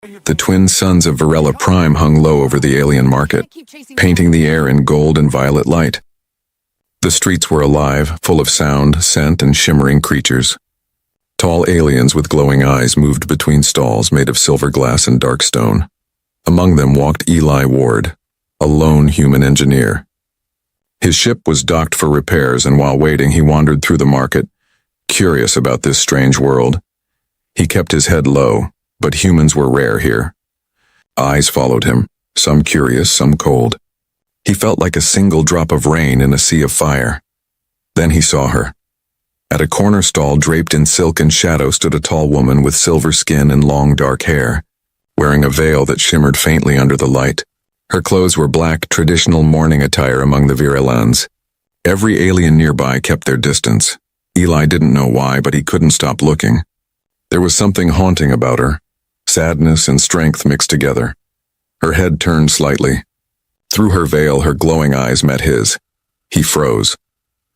The twin suns of Varela Prime hung low over the alien market, painting the air in gold and violet light. The streets were alive, full of sound, scent, and shimmering creatures. Tall aliens with glowing eyes moved between stalls made of silver glass and dark stone. Among them walked Eli Ward, a lone human engineer. His ship was docked for repairs, and while waiting he wandered through the market, curious about this strange world. He kept his head low, but humans were rare here. Eyes followed him, some curious, some cold. He felt like a single drop of rain in a sea of fire. Then he saw her. At a corner stall draped in silk and shadow stood a tall woman with silver skin and long dark hair, wearing a veil that shimmered faintly under the light. Her clothes were black, traditional mourning attire among the Virelans. Every alien nearby kept their distance. Eli didn't know why, but he couldn't stop looking. There was something haunting about her, sadness and strength mixed together. Her head turned slightly. Through her veil, her glowing eyes met his. He froze.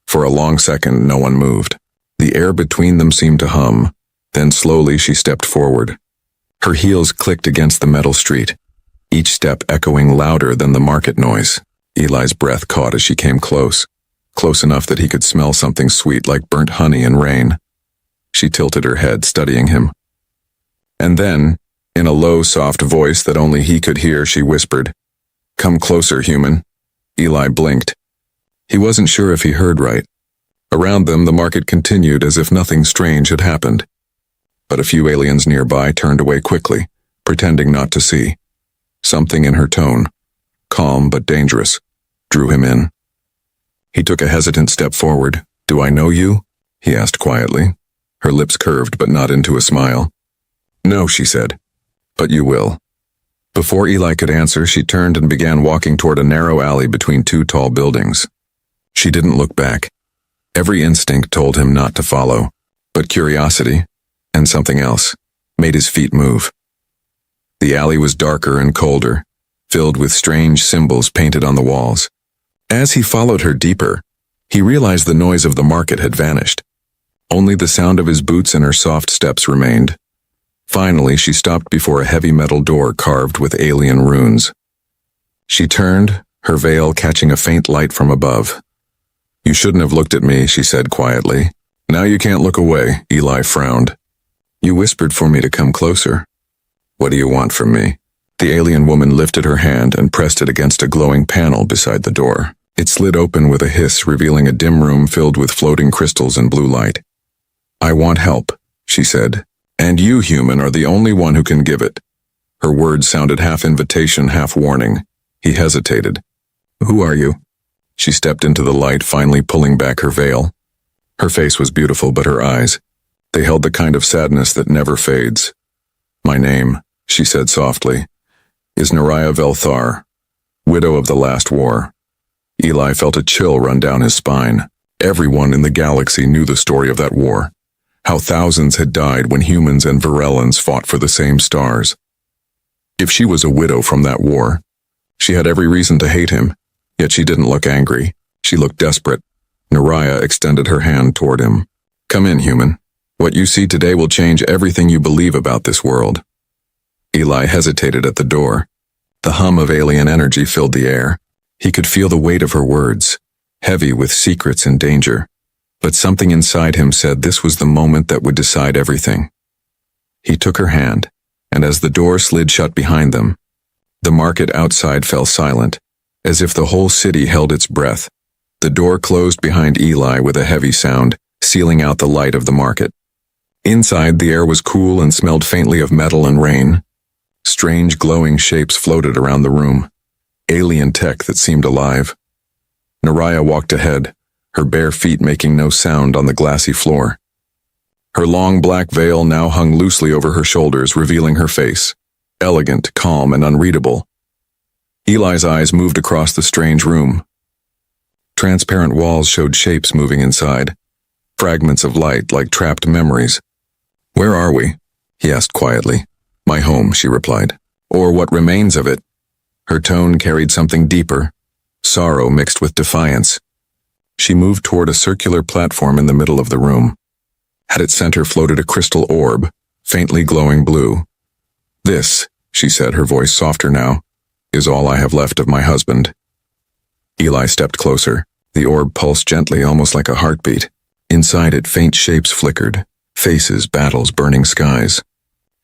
For a long second, no one moved. The air between them seemed to hum. Then slowly she stepped forward. Her heels clicked against the metal street, each step echoing louder than the market noise. Eli's breath caught as she came close enough that he could smell something sweet like burnt honey and rain. She tilted her head, studying him. And then, in a low, soft voice that only he could hear, she whispered, "Come closer, human." Eli blinked. He wasn't sure if he heard right. Around them, the market continued as if nothing strange had happened. But a few aliens nearby turned away quickly, pretending not to see. Something in her tone, calm but dangerous, drew him in. He took a hesitant step forward. "Do I know you?" he asked quietly. Her lips curved but not into a smile. "No," she said, "but you will." Before Eli could answer, she turned and began walking toward a narrow alley between two tall buildings. She didn't look back. Every instinct told him not to follow, but curiosity, and something else, made his feet move. The alley was darker and colder, filled with strange symbols painted on the walls. As he followed her deeper, he realized the noise of the market had vanished. Only the sound of his boots and her soft steps remained. Finally, she stopped before a heavy metal door carved with alien runes. She turned, her veil catching a faint light from above. "You shouldn't have looked at me," she said quietly. "Now you can't look away," Eli frowned. "You whispered for me to come closer." "What do you want from me?" The alien woman lifted her hand and pressed it against a glowing panel beside the door. It slid open with a hiss, revealing a dim room filled with floating crystals and blue light. "I want help," she said. "And you, human, are the only one who can give it." Her words sounded half invitation, half warning. He hesitated. "Who are you?" She stepped into the light, finally pulling back her veil. Her face was beautiful, but her eyes, they held the kind of sadness that never fades. "My name," she said softly, "is Nariah Velthar, widow of the last war." Eli felt a chill run down his spine. Everyone in the galaxy knew the story of that war. How thousands had died when humans and Virelans fought for the same stars. If she was a widow from that war, she had every reason to hate him, yet she didn't look angry. She looked desperate. Nariah extended her hand toward him. "Come in, human. What you see today will change everything you believe about this world." Eli hesitated at the door. The hum of alien energy filled the air. He could feel the weight of her words, heavy with secrets and danger. But something inside him said this was the moment that would decide everything. He took her hand, and as the door slid shut behind them, the market outside fell silent, as if the whole city held its breath. The door closed behind Eli with a heavy sound, sealing out the light of the market. Inside, the air was cool and smelled faintly of metal and rain. Strange glowing shapes floated around the room, alien tech that seemed alive. Nariah walked ahead, her bare feet making no sound on the glassy floor. Her long black veil now hung loosely over her shoulders, revealing her face, elegant, calm, and unreadable. Eli's eyes moved across the strange room. Transparent walls showed shapes moving inside, fragments of light like trapped memories. "Where are we?" he asked quietly. "My home," she replied. "Or what remains of it." Her tone carried something deeper, sorrow mixed with defiance. She moved toward a circular platform in the middle of the room. At its center floated a crystal orb, faintly glowing blue. "This," she said, her voice softer now, is all I have left of my husband. Eli stepped closer. The orb pulsed gently, almost like a heartbeat. Inside it, faint shapes flickered. Faces, battles, burning skies.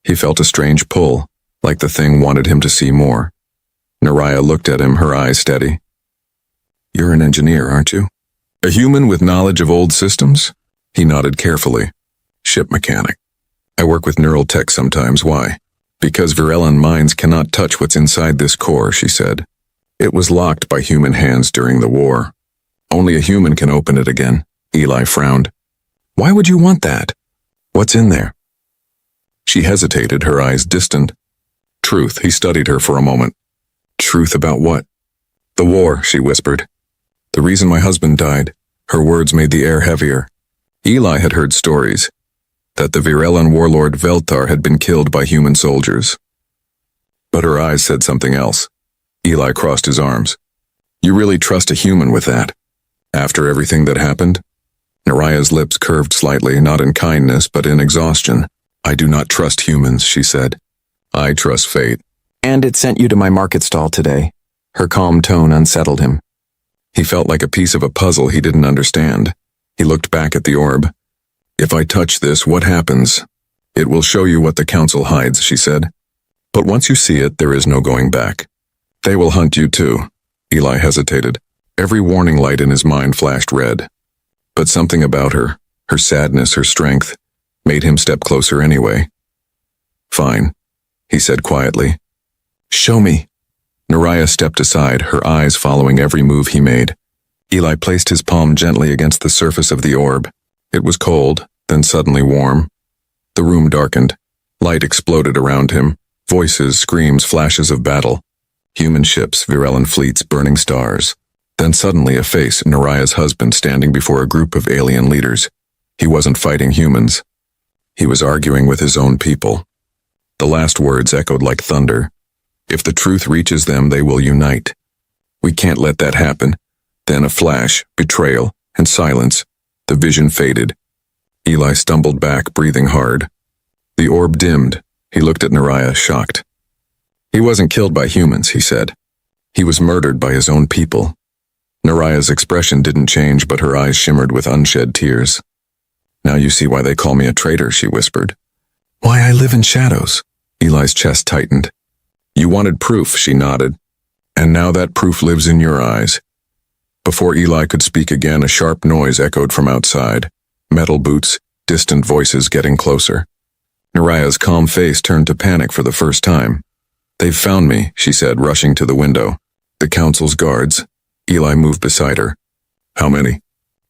He felt a strange pull, like the thing wanted him to see more. Naraya looked at him, her eyes steady. You're an engineer, aren't you? A human with knowledge of old systems? He nodded carefully. Ship mechanic. I work with neural tech sometimes. Why? Because Virellan minds cannot touch what's inside this core, she said. It was locked by human hands during the war. Only a human can open it again. Eli frowned. Why would you want that? What's in there? She hesitated, her eyes distant. Truth, he studied her for a moment. Truth about what? The war, she whispered. The reason my husband died. Her words made the air heavier. Eli had heard stories that the Virellan warlord Veltar had been killed by human soldiers. But her eyes said something else. Eli crossed his arms. You really trust a human with that? After everything that happened? Naraya's lips curved slightly, not in kindness, but in exhaustion. I do not trust humans, she said. I trust fate. And it sent you to my market stall today. Her calm tone unsettled him. He felt like a piece of a puzzle he didn't understand. He looked back at the orb. If I touch this, what happens? It will show you what the council hides, she said. But once you see it, there is no going back. They will hunt you too. Eli hesitated. Every warning light in his mind flashed red. But something about her sadness, her strength, made him step closer anyway. Fine, he said quietly. Show me. Naraya stepped aside, her eyes following every move he made. Eli placed his palm gently against the surface of the orb. It was cold, then suddenly warm. The room darkened. Light exploded around him. Voices, screams, flashes of battle. Human ships, Virellan fleets, burning stars. Then suddenly a face, Naraya's husband, standing before a group of alien leaders. He wasn't fighting humans. He was arguing with his own people. The last words echoed like thunder. If the truth reaches them, they will unite. We can't let that happen. Then a flash, betrayal, and silence. The vision faded. Eli stumbled back, breathing hard. The orb dimmed. He looked at Naraya, shocked. He wasn't killed by humans, he said. He was murdered by his own people. Naraya's expression didn't change, but her eyes shimmered with unshed tears. Now you see why they call me a traitor, she whispered. Why I live in shadows. Eli's chest tightened. You wanted proof, she nodded. And now that proof lives in your eyes. Before Eli could speak again, a sharp noise echoed from outside. Metal boots, distant voices getting closer. Naraya's calm face turned to panic for the first time. They've found me, she said, rushing to the window. The council's guards. Eli moved beside her. How many?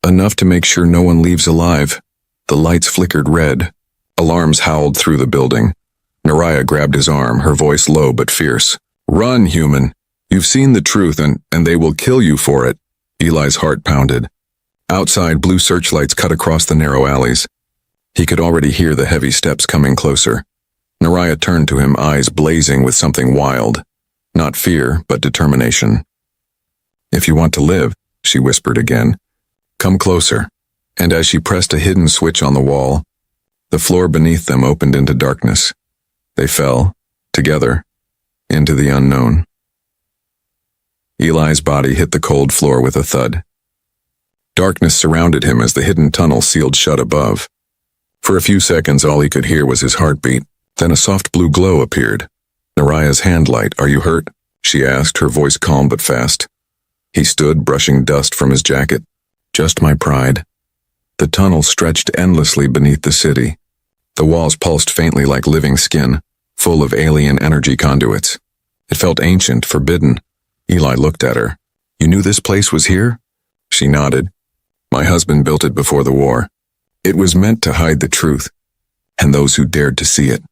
Enough to make sure no one leaves alive. The lights flickered red. Alarms howled through the building. Naraya grabbed his arm, her voice low but fierce. Run, human. You've seen the truth and they will kill you for it. Eli's heart pounded. Outside, blue searchlights cut across the narrow alleys. He could already hear the heavy steps coming closer. Naraya turned to him, eyes blazing with something wild. Not fear, but determination. If you want to live, she whispered again, come closer. And as she pressed a hidden switch on the wall, the floor beneath them opened into darkness. They fell, together, into the unknown. Eli's body hit the cold floor with a thud. Darkness surrounded him as the hidden tunnel sealed shut above. For a few seconds, all he could hear was his heartbeat. Then a soft blue glow appeared. Naraya's hand light. Are you hurt? She asked, her voice calm but fast. He stood, brushing dust from his jacket. Just my pride. The tunnel stretched endlessly beneath the city. The walls pulsed faintly like living skin, full of alien energy conduits. It felt ancient, forbidden. Eli looked at her. You knew this place was here? She nodded. My husband built it before the war. It was meant to hide the truth, and those who dared to see it.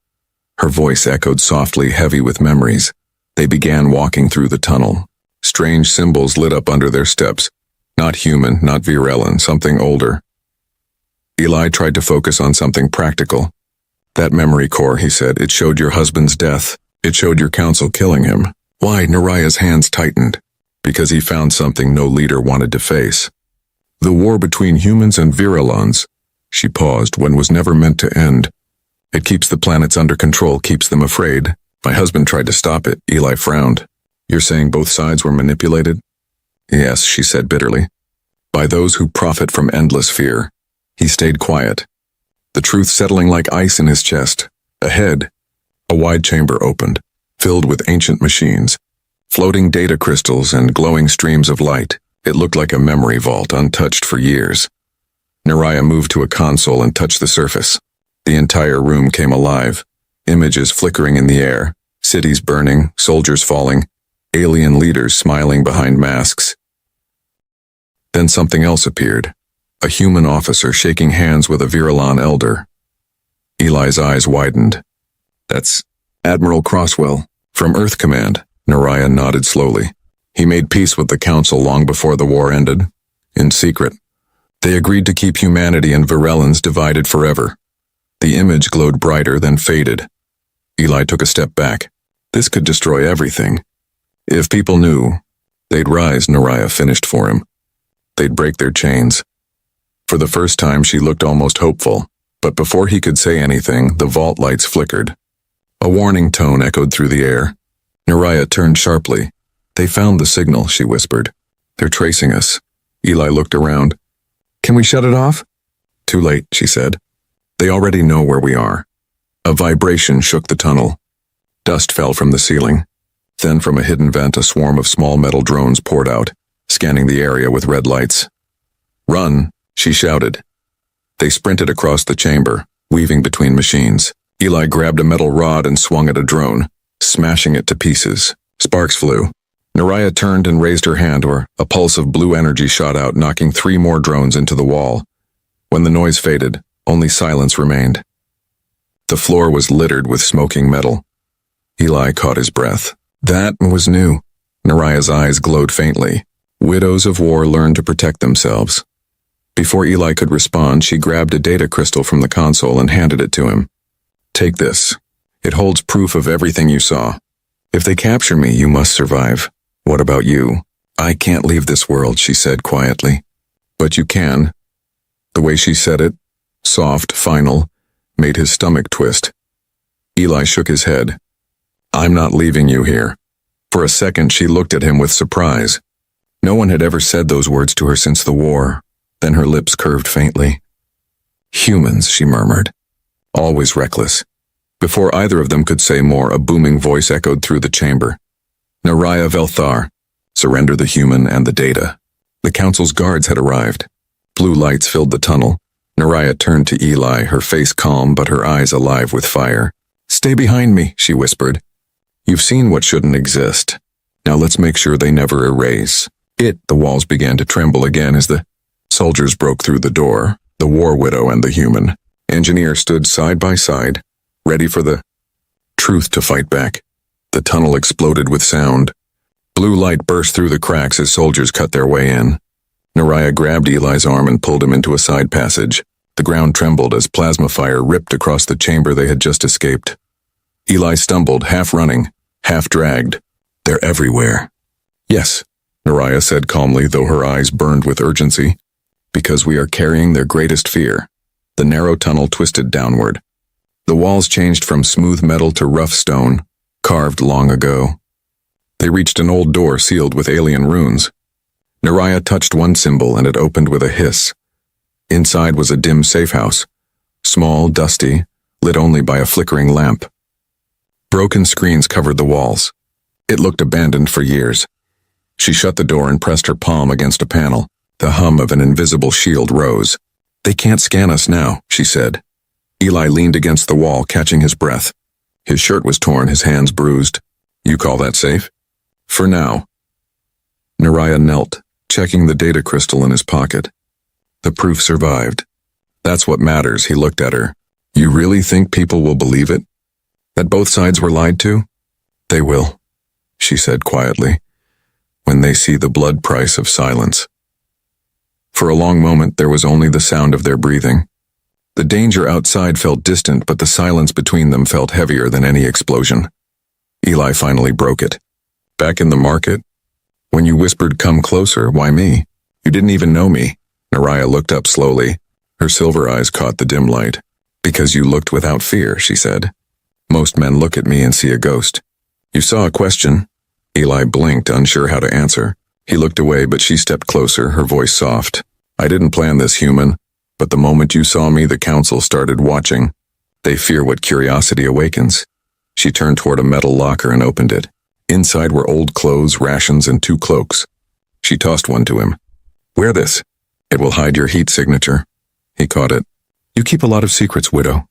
Her voice echoed softly, heavy with memories. They began walking through the tunnel. Strange symbols lit up under their steps. Not human, not Virellan, something older. Eli tried to focus on something practical. That memory core, he said, it showed your husband's death. It showed your council killing him. Why? Naraya's hands tightened. Because he found something no leader wanted to face. The war between humans and Virellans. She paused when was never meant to end. It keeps the planets under control, keeps them afraid, My husband tried to stop it. Eli frowned. You're saying both sides were manipulated? Yes, she said bitterly. By those who profit from endless fear. He stayed quiet, the truth settling like ice in his chest. Ahead, a wide chamber opened, filled with ancient machines, floating data crystals and glowing streams of light. It looked like a memory vault untouched for years. Naraya moved to a console and touched the surface. The entire room came alive, images flickering in the air, cities burning, soldiers falling, alien leaders smiling behind masks. Then something else appeared, a human officer shaking hands with a Virilan elder. Eli's eyes widened. That's Admiral Crosswell, from Earth Command. Naraya nodded slowly. He made peace with the Council long before the war ended. In secret, they agreed to keep humanity and Virelans divided forever. The image glowed brighter, then faded. Eli took a step back. This could destroy everything. If people knew, they'd rise, Naraya finished for him. They'd break their chains. For the first time, she looked almost hopeful, but before he could say anything, the vault lights flickered. A warning tone echoed through the air. Naraya turned sharply. They found the signal, she whispered. They're tracing us. Eli looked around. Can we shut it off? Too late, she said. They already know where we are. A vibration shook the tunnel. Dust fell from the ceiling. Then from a hidden vent, a swarm of small metal drones poured out, scanning the area with red lights. Run, she shouted. They sprinted across the chamber, weaving between machines. Eli grabbed a metal rod and swung at a drone, smashing it to pieces. Sparks flew. Naraya turned and raised her hand, where a pulse of blue energy shot out, knocking 3 more drones into the wall. When the noise faded, only silence remained. The floor was littered with smoking metal. Eli caught his breath. That was new. Naraya's eyes glowed faintly. Widows of war learn to protect themselves. Before Eli could respond, she grabbed a data crystal from the console and handed it to him. Take this. It holds proof of everything you saw. If they capture me, you must survive. What about you? I can't leave this world, she said quietly. But you can. The way she said it, soft, final, made his stomach twist. Eli shook his head. I'm not leaving you here. For a second, she looked at him with surprise. No one had ever said those words to her since the war. Then her lips curved faintly. Humans, she murmured. Always reckless. Before either of them could say more, a booming voice echoed through the chamber. Naraya Velthar, surrender the human and the data. The council's guards had arrived. Blue lights filled the tunnel. Naraya turned to Eli, her face calm but her eyes alive with fire. Stay behind me, she whispered. You've seen what shouldn't exist. Now let's make sure they never erase. The walls began to tremble again as the soldiers broke through the door, the war widow and the human. Engineer stood side by side, ready for the truth to fight back. The tunnel exploded with sound. Blue light burst through the cracks as soldiers cut their way in. Naraya grabbed Eli's arm and pulled him into a side passage. The ground trembled as plasma fire ripped across the chamber they had just escaped. Eli stumbled, half running, half dragged. They're everywhere. Yes, Naraya said calmly, though her eyes burned with urgency. Because we are carrying their greatest fear. The narrow tunnel twisted downward. The walls changed from smooth metal to rough stone, carved long ago. They reached an old door sealed with alien runes. Naraya touched one symbol and it opened with a hiss. Inside was a dim safe house, small, dusty, lit only by a flickering lamp. Broken screens covered the walls. It looked abandoned for years. She shut the door and pressed her palm against a panel. The hum of an invisible shield rose. They can't scan us now, she said. Eli leaned against the wall, catching his breath. His shirt was torn, his hands bruised. You call that safe? For now. Naraya knelt, checking the data crystal in his pocket. The proof survived. That's what matters, he looked at her. You really think people will believe it? That both sides were lied to? They will, she said quietly, when they see the blood price of silence. For a long moment, there was only the sound of their breathing. The danger outside felt distant, but the silence between them felt heavier than any explosion. Eli finally broke it. Back in the market? When you whispered, come closer, why me? You didn't even know me. Naraya looked up slowly. Her silver eyes caught the dim light. Because you looked without fear, she said. Most men look at me and see a ghost. You saw a question? Eli blinked, unsure how to answer. He looked away, but she stepped closer, her voice soft. I didn't plan this, human, but the moment you saw me, the council started watching. They fear what curiosity awakens. She turned toward a metal locker and opened it. Inside were old clothes, rations, and 2 cloaks. She tossed one to him. Wear this. It will hide your heat signature. He caught it. You keep a lot of secrets, widow.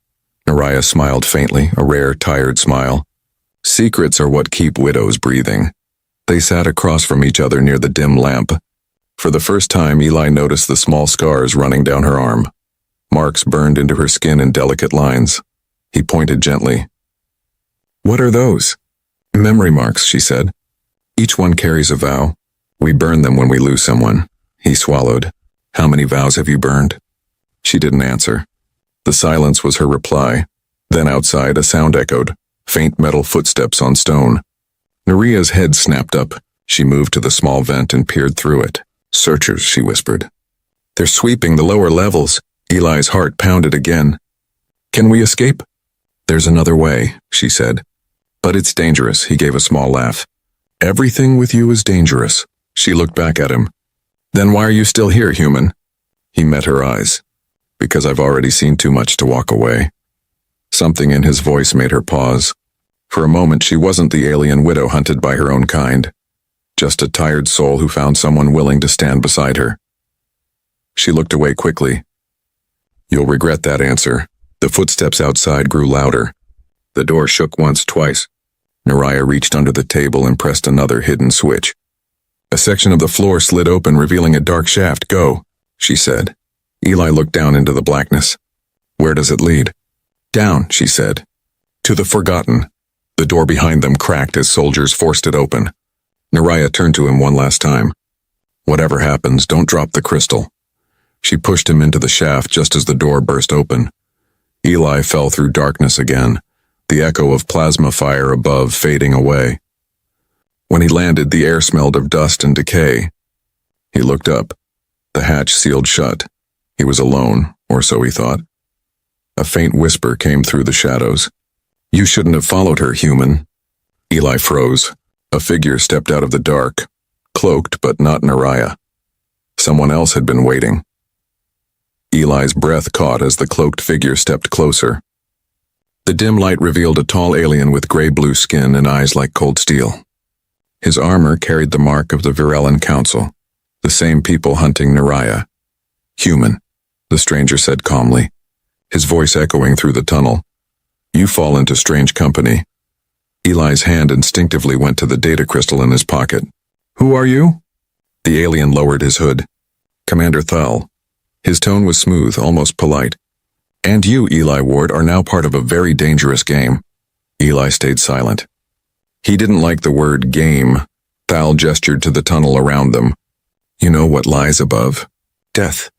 Naraya smiled faintly, a rare, tired smile. Secrets are what keep widows breathing. They sat across from each other near the dim lamp. For the first time, Eli noticed the small scars running down her arm. Marks burned into her skin in delicate lines. He pointed gently. What are those? Memory marks, she said. Each one carries a vow. We burn them when we lose someone. He swallowed. How many vows have you burned? She didn't answer. The silence was her reply. Then outside, a sound echoed. Faint metal footsteps on stone. Naria's head snapped up. She moved to the small vent and peered through it. Searchers, she whispered. They're sweeping the lower levels. Eli's heart pounded again. Can we escape? There's another way, she said. But it's dangerous, he gave a small laugh. Everything with you is dangerous. She looked back at him. Then why are you still here, human? He met her eyes. Because I've already seen too much to walk away. Something in his voice made her pause. For a moment, she wasn't the alien widow hunted by her own kind. Just a tired soul who found someone willing to stand beside her. She looked away quickly. You'll regret that answer. The footsteps outside grew louder. The door shook once, twice. Naraya reached under the table and pressed another hidden switch. A section of the floor slid open, revealing a dark shaft. Go, she said. Eli looked down into the blackness. Where does it lead? Down, she said. To the Forgotten. The door behind them cracked as soldiers forced it open. Naraya turned to him one last time. Whatever happens, don't drop the crystal. She pushed him into the shaft just as the door burst open. Eli fell through darkness again, the echo of plasma fire above fading away. When he landed, the air smelled of dust and decay. He looked up. The hatch sealed shut. He was alone, or so he thought. A faint whisper came through the shadows. You shouldn't have followed her, human. Eli froze. A figure stepped out of the dark, cloaked but not Naraya. Someone else had been waiting. Eli's breath caught as the cloaked figure stepped closer. The dim light revealed a tall alien with gray-blue skin and eyes like cold steel. His armor carried the mark of the Virellan Council, the same people hunting Naraya. Human, the stranger said calmly, his voice echoing through the tunnel. You fall into strange company. Eli's hand instinctively went to the data crystal in his pocket. Who are you? The alien lowered his hood. Commander Thal. His tone was smooth, almost polite. And you, Eli Ward, are now part of a very dangerous game. Eli stayed silent. He didn't like the word game. Thal gestured to the tunnel around them. You know what lies above? Death.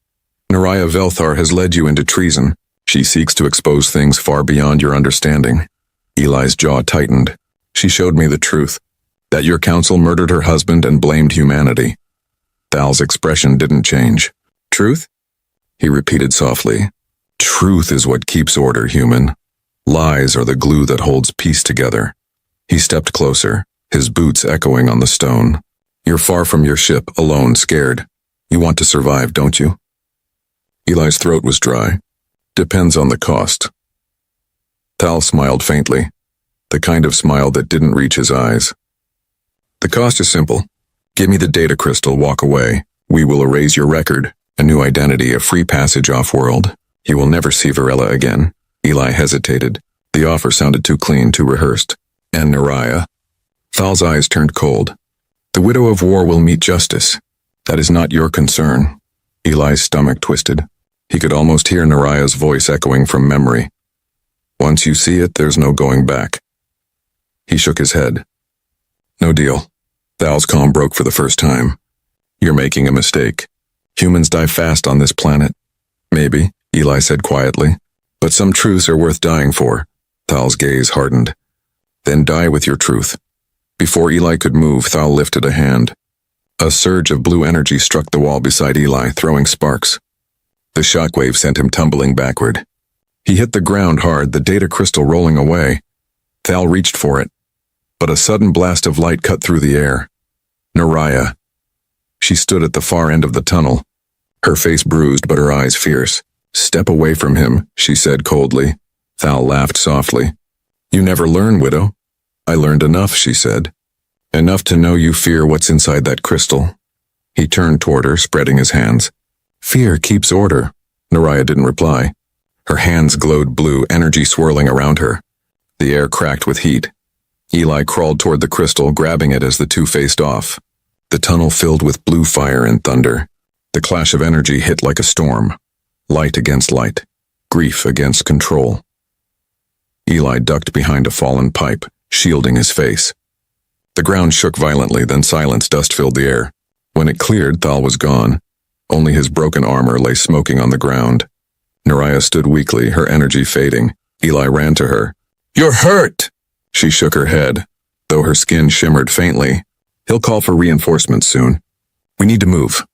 Naraya Velthar has led you into treason. She seeks to expose things far beyond your understanding. Eli's jaw tightened. She showed me the truth. That your council murdered her husband and blamed humanity. Thal's expression didn't change. Truth? He repeated softly. Truth is what keeps order, human. Lies are the glue that holds peace together. He stepped closer, his boots echoing on the stone. You're far from your ship, alone, scared. You want to survive, don't you? Eli's throat was dry. Depends on the cost. Thal smiled faintly, the kind of smile that didn't reach his eyes. The cost is simple. Give me the data crystal, walk away. We will erase your record, a new identity, a free passage off-world. You will never see Virella again. Eli hesitated. The offer sounded too clean, too rehearsed. And Naraya? Thal's eyes turned cold. The widow of war will meet justice. That is not your concern. Eli's stomach twisted. He could almost hear Naraya's voice echoing from memory. Once you see it, there's no going back. He shook his head. No deal. Thal's calm broke for the first time. You're making a mistake. Humans die fast on this planet. Maybe, Eli said quietly. But some truths are worth dying for. Thal's gaze hardened. Then die with your truth. Before Eli could move, Thal lifted a hand. A surge of blue energy struck the wall beside Eli, throwing sparks. The shockwave sent him tumbling backward. He hit the ground hard, the data crystal rolling away. Thal reached for it, but a sudden blast of light cut through the air. Naraya. She stood at the far end of the tunnel, her face bruised but her eyes fierce. "Step away from him," she said coldly. Thal laughed softly. "You never learn, widow." "I learned enough," she said. "Enough to know you fear what's inside that crystal." He turned toward her, spreading his hands. "Fear keeps order." Naraya didn't reply. Her hands glowed blue, energy swirling around her. The air cracked with heat. Eli crawled toward the crystal, grabbing it as the two faced off. The tunnel filled with blue fire and thunder. The clash of energy hit like a storm. Light against light. Grief against control. Eli ducked behind a fallen pipe, shielding his face. The ground shook violently, then silence dust filled the air. When it cleared, Thal was gone. Only his broken armor lay smoking on the ground. Naraya stood weakly, her energy fading. Eli ran to her. "You're hurt!" She shook her head, though her skin shimmered faintly. "He'll call for reinforcements soon. We need to move."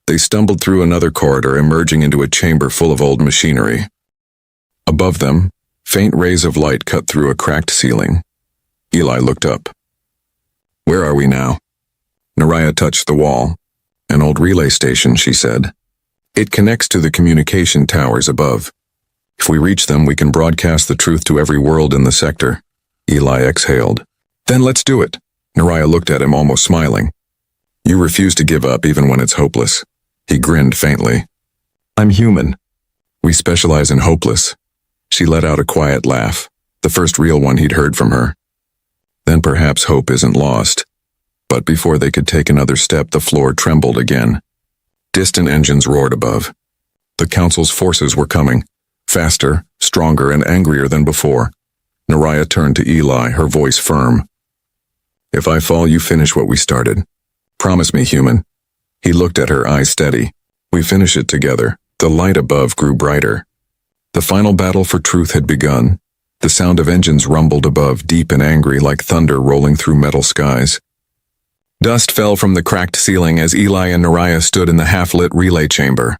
They stumbled through another corridor, emerging into a chamber full of old machinery. Above them, faint rays of light cut through a cracked ceiling. Eli looked up. "Where are we now?" Naraya touched the wall. "An old relay station," she said. "It connects to the communication towers above. If we reach them, we can broadcast the truth to every world in the sector." Eli exhaled. "Then let's do it." Naraya looked at him, almost smiling. "You refuse to give up even when it's hopeless." He grinned faintly. "I'm human. We specialize in hopeless." She let out a quiet laugh, the first real one he'd heard from her. Then perhaps hope isn't lost. But before they could take another step, the floor trembled again. Distant engines roared above. The Council's forces were coming, faster, stronger, and angrier than before. Naraya turned to Eli, her voice firm. "If I fall, you finish what we started. Promise me, human." He looked at her, eyes steady. "We finish it together." The light above grew brighter. The final battle for truth had begun. The sound of engines rumbled above, deep and angry, like thunder rolling through metal skies. Dust fell from the cracked ceiling as Eli and Naraya stood in the half-lit relay chamber.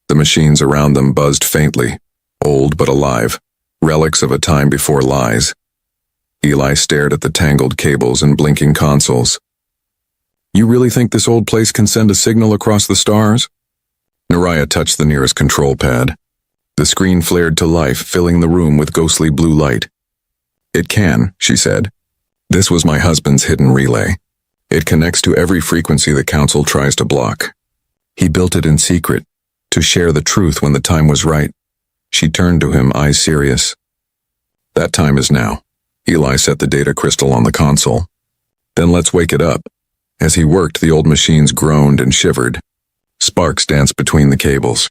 The machines around them buzzed faintly, old but alive, relics of a time before lies. Eli stared at the tangled cables and blinking consoles. "You really think this old place can send a signal across the stars?" Naraya touched the nearest control pad. The screen flared to life, filling the room with ghostly blue light. "It can," she said. "This was my husband's hidden relay. It connects to every frequency the Council tries to block. He built it in secret, to share the truth when the time was right." She turned to him, eyes serious. "That time is now." Eli set the data crystal on the console. "Then let's wake it up." As he worked, the old machines groaned and shivered. Sparks danced between the cables.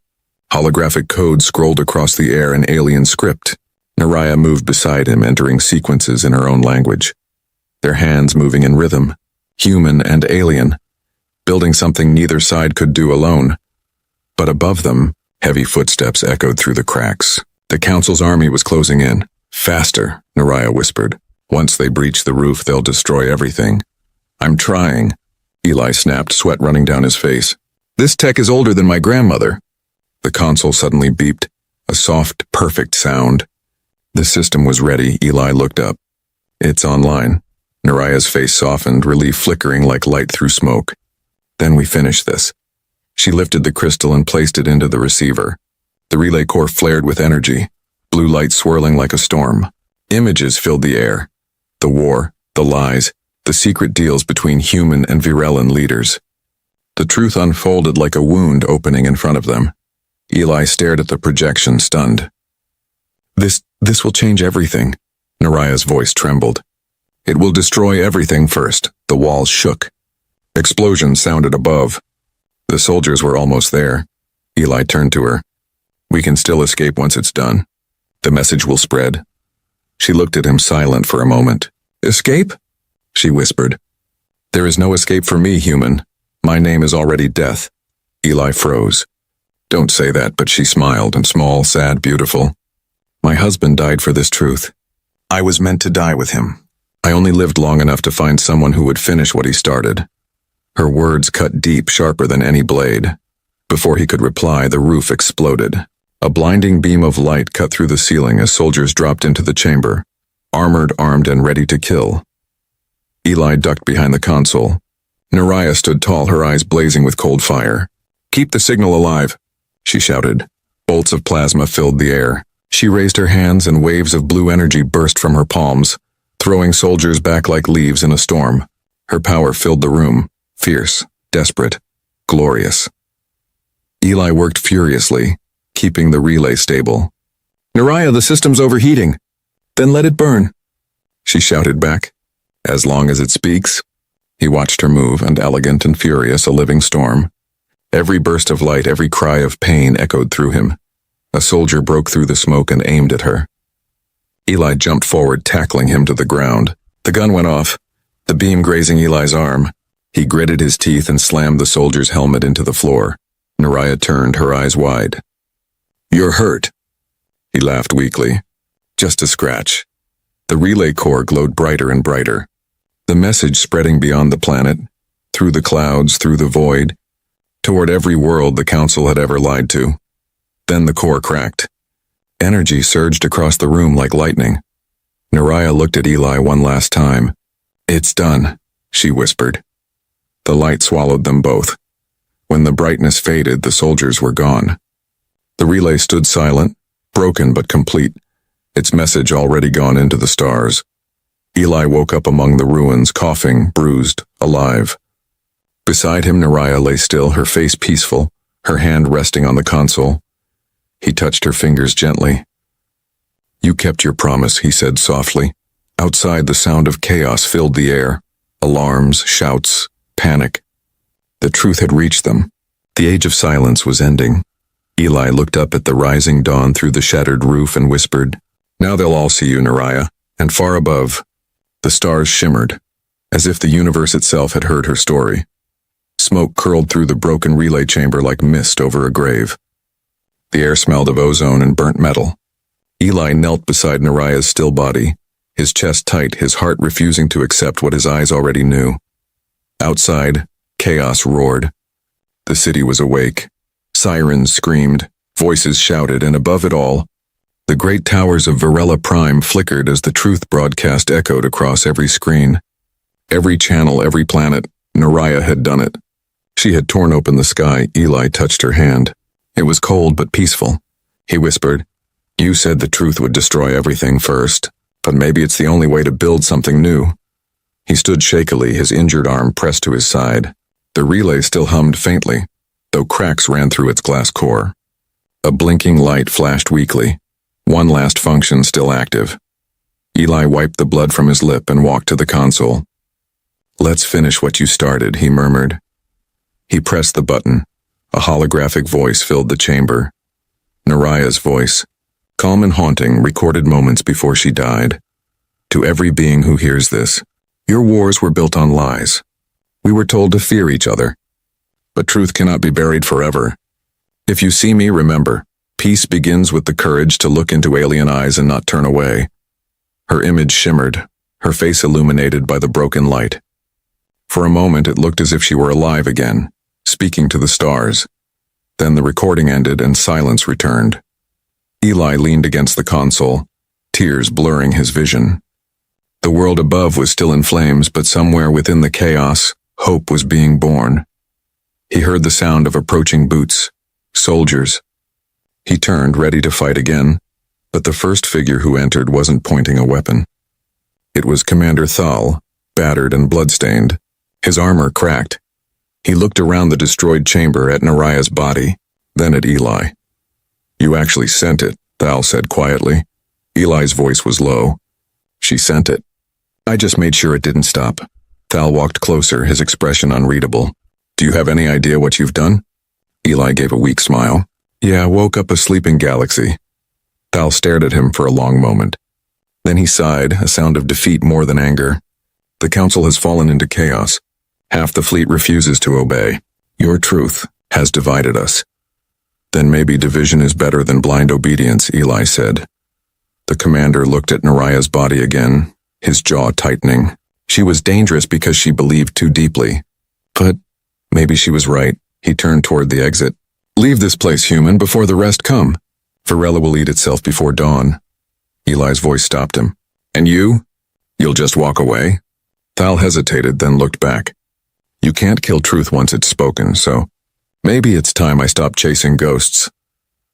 Holographic codes scrolled across the air in alien script. Naraya moved beside him, entering sequences in her own language. Their hands moving in rhythm, human and alien, building something neither side could do alone. But above them, heavy footsteps echoed through the cracks. The Council's army was closing in. "Faster," Naraya whispered. "Once they breach the roof, they'll destroy everything." "I'm trying." Eli snapped, sweat running down his face. "This tech is older than my grandmother." The console suddenly beeped, a soft, perfect sound. The system was ready. Eli looked up. "It's online." Naraya's face softened, relief flickering like light through smoke. "Then we finish this." She lifted the crystal and placed it into the receiver. The relay core flared with energy, blue light swirling like a storm. Images filled the air. The war, the lies, the secret deals between human and Virellan leaders. The truth unfolded like a wound opening in front of them. Eli stared at the projection, stunned. This will change everything." Naraya's voice trembled. "It will destroy everything first." The walls shook. Explosions sounded above. The soldiers were almost there. Eli turned to her. "We can still escape once it's done. The message will spread." She looked at him, silent for a moment. "Escape?" she whispered. "There is no escape for me, human. My name is already death." Eli froze. "Don't say that," but she smiled, and small, sad, beautiful. "My husband died for this truth. I was meant to die with him. I only lived long enough to find someone who would finish what he started." Her words cut deep, sharper than any blade. Before he could reply, the roof exploded. A blinding beam of light cut through the ceiling as soldiers dropped into the chamber. armored, armed, and ready to kill. Eli ducked behind the console. Naraya stood tall, her eyes blazing with cold fire. "Keep the signal alive," she shouted. Bolts of plasma filled the air. She raised her hands and waves of blue energy burst from her palms, throwing soldiers back like leaves in a storm. Her power filled the room, fierce, desperate, glorious. Eli worked furiously, keeping the relay stable. "Naraya, the system's overheating." "Then let it burn," she shouted back. "As long as it speaks." He watched her move, and elegant and furious, a living storm. Every burst of light, every cry of pain echoed through him. A soldier broke through the smoke and aimed at her. Eli jumped forward, tackling him to the ground. The gun went off, the beam grazing Eli's arm. He gritted his teeth and slammed the soldier's helmet into the floor. Naraya turned, her eyes wide. "You're hurt." He laughed weakly. "Just a scratch." The relay core glowed brighter and brighter. The message spreading beyond the planet, through the clouds, through the void, toward every world the Council had ever lied to. Then the core cracked. Energy surged across the room like lightning. Naraya looked at Eli one last time. "It's done," she whispered. The light swallowed them both. When the brightness faded, the soldiers were gone. The relay stood silent, broken but complete, its message already gone into the stars. Eli woke up among the ruins, coughing, bruised, alive. Beside him, Naraya lay still, her face peaceful, her hand resting on the console. He touched her fingers gently. "You kept your promise," he said softly. Outside, the sound of chaos filled the air. Alarms, shouts, panic. The truth had reached them. The age of silence was ending. Eli looked up at the rising dawn through the shattered roof and whispered, "Now they'll all see you, Naraya." And far above, the stars shimmered, as if the universe itself had heard her story. Smoke curled through the broken relay chamber like mist over a grave. The air smelled of ozone and burnt metal. Eli knelt beside Naraya's still body, his chest tight, his heart refusing to accept what his eyes already knew. Outside, chaos roared. The city was awake. Sirens screamed, voices shouted, and above it all, the great towers of Varela Prime flickered as the truth broadcast echoed across every screen. Every channel, every planet, Naraya had done it. She had torn open the sky. Eli touched her hand. It was cold but peaceful. He whispered, "You said the truth would destroy everything first, but maybe it's the only way to build something new." He stood shakily, his injured arm pressed to his side. The relay still hummed faintly, though cracks ran through its glass core. A blinking light flashed weakly, one last function still active. Eli wiped the blood from his lip and walked to the console. "Let's finish what you started," he murmured. He pressed the button. A holographic voice filled the chamber. Naraya's voice, calm and haunting, recorded moments before she died. "To every being who hears this, your wars were built on lies. We were told to fear each other. But truth cannot be buried forever. If you see me, remember, peace begins with the courage to look into alien eyes and not turn away." Her image shimmered, her face illuminated by the broken light. For a moment it looked as if she were alive again, speaking to the stars. Then the recording ended and silence returned. Eli leaned against the console, tears blurring his vision. The world above was still in flames, but somewhere within the chaos, hope was being born. He heard the sound of approaching boots, soldiers. He turned, ready to fight again, but the first figure who entered wasn't pointing a weapon. It was Commander Thal, battered and bloodstained, his armor cracked. He looked around the destroyed chamber at Naraya's body, then at Eli. "You actually sent it," Thal said quietly. Eli's voice was low. "She sent it. I just made sure it didn't stop." Thal walked closer, his expression unreadable. "Do you have any idea what you've done?" Eli gave a weak smile. "Yeah, woke up a sleeping galaxy." Thal stared at him for a long moment. Then he sighed, a sound of defeat more than anger. "The Council has fallen into chaos. Half the fleet refuses to obey. Your truth has divided us." "Then maybe division is better than blind obedience," Eli said. The commander looked at Naraya's body again, his jaw tightening. She was dangerous because she believed too deeply. But maybe she was right. He turned toward the exit. "Leave this place, human, before the rest come. Varela will eat itself before dawn." Eli's voice stopped him. And you? You'll just walk away? Thal hesitated, then looked back. You can't kill truth once it's spoken, so maybe it's time I stopped chasing ghosts.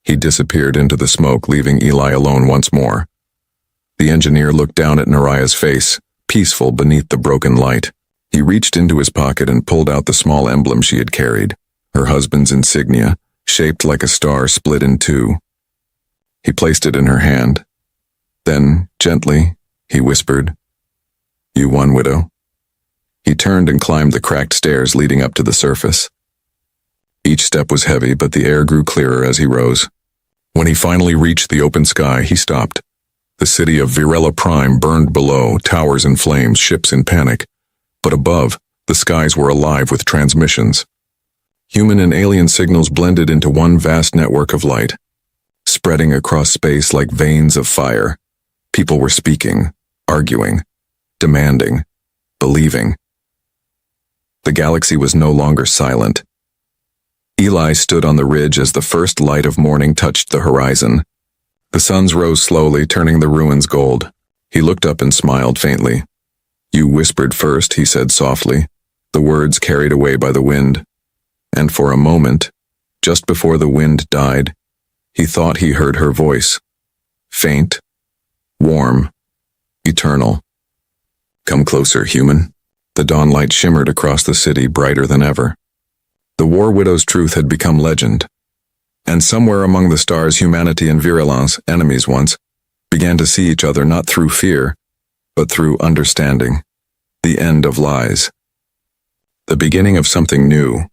He disappeared into the smoke, leaving Eli alone once more. The engineer looked down at Naraya's face, peaceful beneath the broken light. He reached into his pocket and pulled out the small emblem she had carried, her husband's insignia, shaped like a star split in two. He placed it in her hand. Then, gently, he whispered, "You won, widow." He turned and climbed the cracked stairs leading up to the surface. Each step was heavy, but the air grew clearer as he rose. When he finally reached the open sky, he stopped. The city of Virella Prime burned below, towers in flames, ships in panic. But above, the skies were alive with transmissions. Human and alien signals blended into one vast network of light, spreading across space like veins of fire. People were speaking, arguing, demanding, believing. The galaxy was no longer silent. Eli stood on the ridge as the first light of morning touched the horizon. The suns rose slowly, turning the ruins gold. He looked up and smiled faintly. "You whispered first," he said softly, the words carried away by the wind. And for a moment, just before the wind died, he thought he heard her voice. Faint, warm, eternal. "Come closer, human." The dawn light shimmered across the city, brighter than ever. The War Widow's truth had become legend. And somewhere among the stars, humanity and Virellans, enemies once, began to see each other not through fear, but through understanding. The end of lies. The beginning of something new.